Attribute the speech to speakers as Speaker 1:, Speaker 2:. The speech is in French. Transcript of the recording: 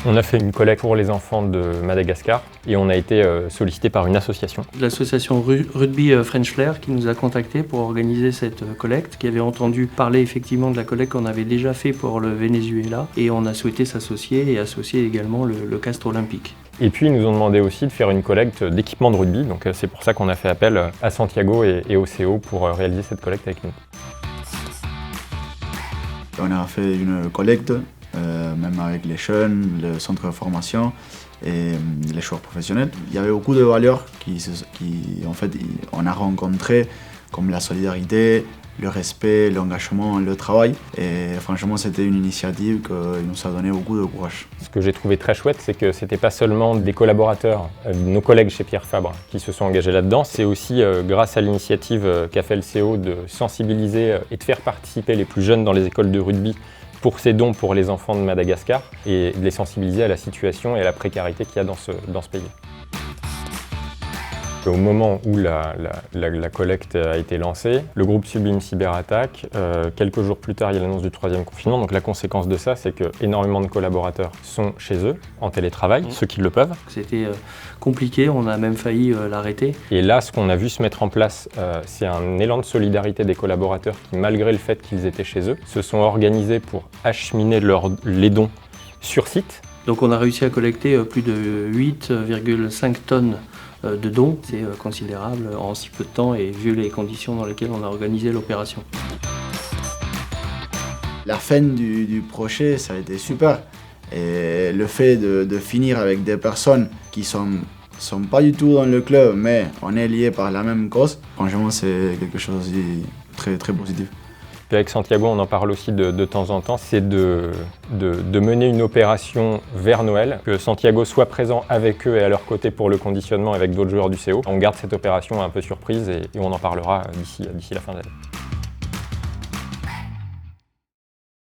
Speaker 1: On a fait une collecte pour les enfants de Madagascar et on a été sollicité par une association.
Speaker 2: L'association Rugby French Flair qui nous a contactés pour organiser cette collecte, qui avait entendu parler effectivement de la collecte qu'on avait déjà fait pour le Venezuela et on a souhaité s'associer et associer également le Castre Olympique.
Speaker 1: Et puis ils nous ont demandé aussi de faire une collecte d'équipements de rugby, donc c'est pour ça qu'on a fait appel à Santiago et au CO pour réaliser cette collecte avec nous.
Speaker 3: On a fait une collecte, même avec les jeunes, le centre de formation et les joueurs professionnels. Il y avait beaucoup de valeurs qui en fait, on a rencontré, comme la solidarité, le respect, l'engagement, le travail. Et franchement, c'était une initiative qui nous a donné beaucoup de courage.
Speaker 1: Ce que j'ai trouvé très chouette, c'est que c'était pas seulement des collaborateurs, nos collègues chez Pierre Fabre, qui se sont engagés là-dedans. C'est aussi grâce à l'initiative qu'a fait le CO de sensibiliser et de faire participer les plus jeunes dans les écoles de rugby pour ces dons pour les enfants de Madagascar et de les sensibiliser à la situation et à la précarité qu'il y a dans ce pays. Au moment où la collecte a été lancée, le groupe Sublime Cyberattaque, quelques jours plus tard, il y a l'annonce du 3e confinement. Donc la conséquence de ça, c'est qu'énormément de collaborateurs sont chez eux, en télétravail, ceux qui le peuvent.
Speaker 2: C'était compliqué, on a même failli l'arrêter.
Speaker 1: Et là, ce qu'on a vu se mettre en place, c'est un élan de solidarité des collaborateurs qui, malgré le fait qu'ils étaient chez eux, se sont organisés pour acheminer les dons sur site.
Speaker 2: Donc on a réussi à collecter plus de 8,5 tonnes de dons. C'est considérable en si peu de temps et vu les conditions dans lesquelles on a organisé l'opération.
Speaker 3: La fin du projet, ça a été super. Et le fait de finir avec des personnes qui sont pas du tout dans le club, mais on est liés par la même cause, franchement, c'est quelque chose de très, très positif.
Speaker 1: Puis avec Santiago, on en parle aussi de temps en temps, c'est de mener une opération vers Noël, que Santiago soit présent avec eux et à leur côté pour le conditionnement avec d'autres joueurs du CO. On garde cette opération un peu surprise et on en parlera d'ici la fin de l'année.